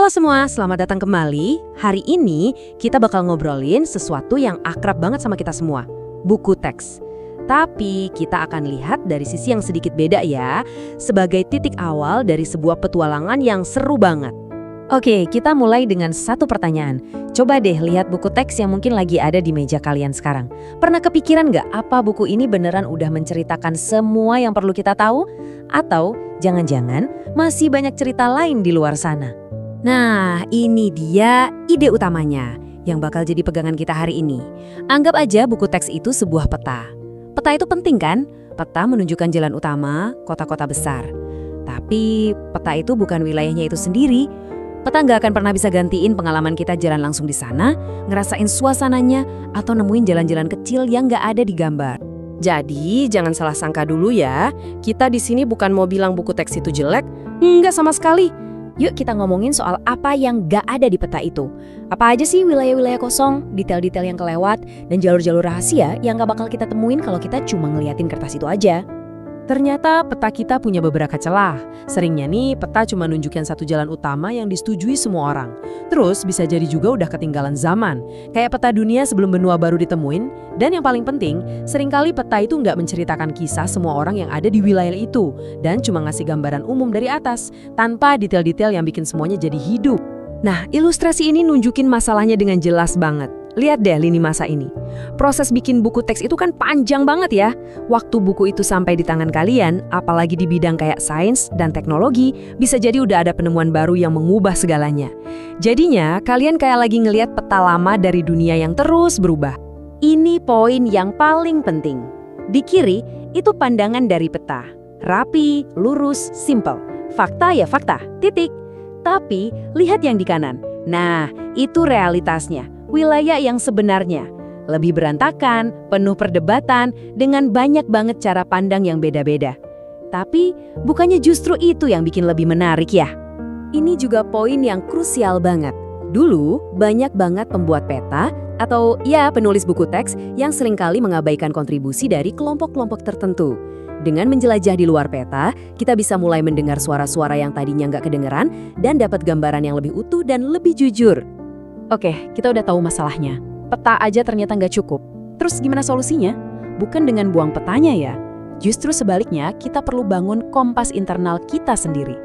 Halo semua, selamat datang kembali. Hari ini kita bakal ngobrolin sesuatu yang akrab banget sama kita semua, buku teks. Tapi kita akan lihat dari sisi yang sedikit beda ya, sebagai titik awal dari sebuah petualangan yang seru banget. Oke, kita mulai dengan satu pertanyaan. Coba deh lihat buku teks yang mungkin lagi ada di meja kalian sekarang. Pernah kepikiran nggak apa buku ini beneran udah menceritakan semua yang perlu kita tahu? Atau jangan-jangan masih banyak cerita lain di luar sana? Nah, ini dia ide utamanya yang bakal jadi pegangan kita hari ini. Anggap aja buku teks itu sebuah peta. Peta itu penting kan? Peta menunjukkan jalan utama, kota-kota besar. Tapi peta itu bukan wilayahnya itu sendiri. Peta nggak akan pernah bisa gantiin pengalaman kita jalan langsung di sana, ngerasain suasananya, atau nemuin jalan-jalan kecil yang nggak ada di gambar. Jadi, jangan salah sangka dulu ya. Kita di sini bukan mau bilang buku teks itu jelek, nggak sama sekali. Yuk kita ngomongin soal apa yang gak ada di peta itu. Apa aja sih wilayah-wilayah kosong, detail-detail yang kelewat, dan jalur-jalur rahasia yang gak bakal kita temuin kalau kita cuma ngeliatin kertas itu aja. Ternyata peta kita punya beberapa celah. Seringnya nih peta cuma nunjukin satu jalan utama yang disetujui semua orang. Terus bisa jadi juga udah ketinggalan zaman. Kayak peta dunia sebelum benua baru ditemuin. Dan yang paling penting, seringkali peta itu nggak menceritakan kisah semua orang yang ada di wilayah itu. Dan cuma ngasih gambaran umum dari atas, tanpa detail-detail yang bikin semuanya jadi hidup. Nah, ilustrasi ini nunjukin masalahnya dengan jelas banget. Lihat deh lini masa ini. Proses bikin buku teks itu kan panjang banget ya. Waktu buku itu sampai di tangan kalian, apalagi di bidang kayak sains dan teknologi, bisa jadi udah ada penemuan baru yang mengubah segalanya. Jadinya, kalian kayak lagi ngelihat peta lama dari dunia yang terus berubah. Ini poin yang paling penting. Di kiri, itu pandangan dari peta. Rapi, lurus, simple. Fakta ya fakta, titik. Tapi, lihat yang di kanan. Nah, itu realitasnya. Wilayah yang sebenarnya lebih berantakan, penuh perdebatan, dengan banyak banget cara pandang yang beda-beda. Tapi bukannya justru itu yang bikin lebih menarik ya? Ini juga poin yang krusial banget. Dulu banyak banget pembuat peta atau ya penulis buku teks yang seringkali mengabaikan kontribusi dari kelompok-kelompok tertentu. Dengan menjelajah di luar peta, kita bisa mulai mendengar suara-suara yang tadinya nggak kedengeran dan dapat gambaran yang lebih utuh dan lebih jujur. Oke, kita udah tahu masalahnya. Peta aja ternyata nggak cukup. Terus gimana solusinya? Bukan dengan buang petanya ya. Justru sebaliknya, kita perlu bangun kompas internal kita sendiri.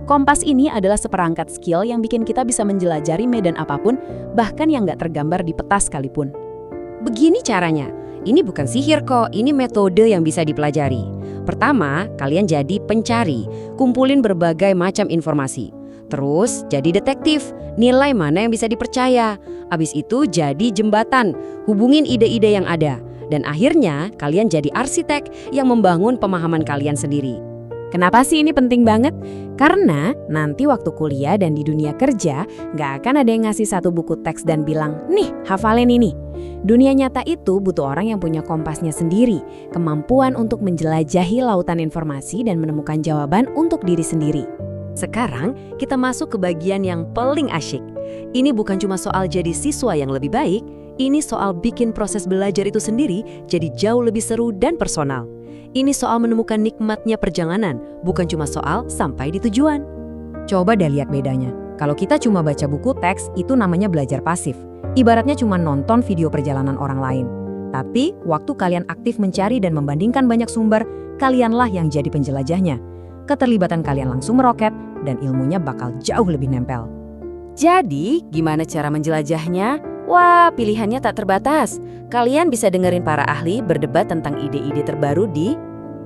Kompas ini adalah seperangkat skill yang bikin kita bisa menjelajahi medan apapun, bahkan yang nggak tergambar di peta sekalipun. Begini caranya. Ini bukan sihir kok, ini metode yang bisa dipelajari. Pertama, kalian jadi pencari, kumpulin berbagai macam informasi. Terus jadi detektif, nilai mana yang bisa dipercaya. Abis itu jadi jembatan, hubungin ide-ide yang ada. Dan akhirnya kalian jadi arsitek yang membangun pemahaman kalian sendiri. Kenapa sih ini penting banget? Karena nanti waktu kuliah dan di dunia kerja, nggak akan ada yang ngasih satu buku teks dan bilang, nih hafalin ini. Dunia nyata itu butuh orang yang punya kompasnya sendiri, kemampuan untuk menjelajahi lautan informasi dan menemukan jawaban untuk diri sendiri. Sekarang kita masuk ke bagian yang paling asyik. Ini bukan cuma soal jadi siswa yang lebih baik, ini soal bikin proses belajar itu sendiri jadi jauh lebih seru dan personal. Ini soal menemukan nikmatnya perjalanan, bukan cuma soal sampai di tujuan. Coba deh lihat bedanya. Kalau kita cuma baca buku teks, itu namanya belajar pasif. Ibaratnya cuma nonton video perjalanan orang lain. Tapi, waktu kalian aktif mencari dan membandingkan banyak sumber, kalianlah yang jadi penjelajahnya. Keterlibatan kalian langsung meroket, dan ilmunya bakal jauh lebih nempel. Jadi, gimana cara menjelajahnya? Wah, pilihannya tak terbatas. Kalian bisa dengerin para ahli berdebat tentang ide-ide terbaru di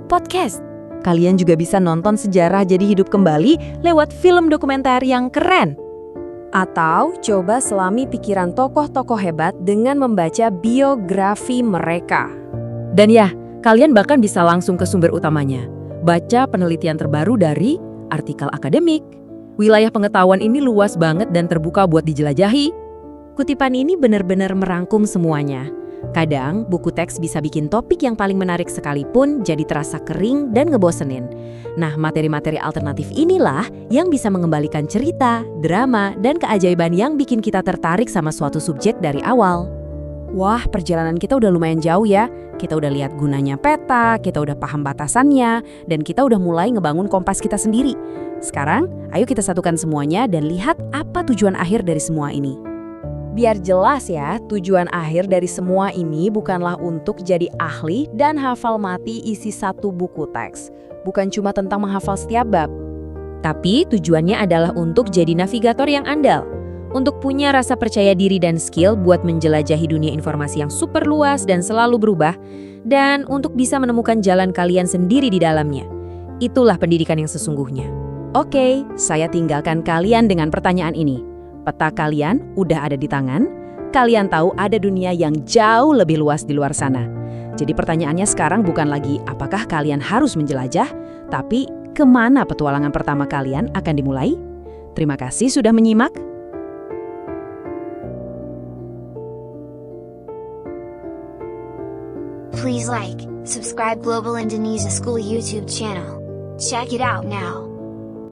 podcast. Kalian juga bisa nonton sejarah jadi hidup kembali lewat film dokumenter yang keren. Atau coba selami pikiran tokoh-tokoh hebat dengan membaca biografi mereka. Dan ya, kalian bahkan bisa langsung ke sumber utamanya. Baca penelitian terbaru dari artikel akademik. Wilayah pengetahuan ini luas banget dan terbuka buat dijelajahi. Kutipan ini benar-benar merangkum semuanya. Kadang, buku teks bisa bikin topik yang paling menarik sekalipun jadi terasa kering dan ngebosenin. Nah, materi-materi alternatif inilah yang bisa mengembalikan cerita, drama, dan keajaiban yang bikin kita tertarik sama suatu subjek dari awal. Wah, perjalanan kita udah lumayan jauh ya. Kita udah lihat gunanya peta, kita udah paham batasannya, dan kita udah mulai ngebangun kompas kita sendiri. Sekarang, ayo kita satukan semuanya dan lihat apa tujuan akhir dari semua ini. Biar jelas ya, tujuan akhir dari semua ini bukanlah untuk jadi ahli dan hafal mati isi satu buku teks. Bukan cuma tentang menghafal setiap bab. Tapi tujuannya adalah untuk jadi navigator yang andal. Untuk punya rasa percaya diri dan skill buat menjelajahi dunia informasi yang super luas dan selalu berubah, dan untuk bisa menemukan jalan kalian sendiri di dalamnya. Itulah pendidikan yang sesungguhnya. Oke, saya tinggalkan kalian dengan pertanyaan ini. Peta kalian udah ada di tangan, kalian tahu ada dunia yang jauh lebih luas di luar sana. Jadi pertanyaannya sekarang bukan lagi apakah kalian harus menjelajah, tapi kemana petualangan pertama kalian akan dimulai? Terima kasih sudah menyimak. Please like, subscribe Global Indonesia School YouTube channel. Check it out now.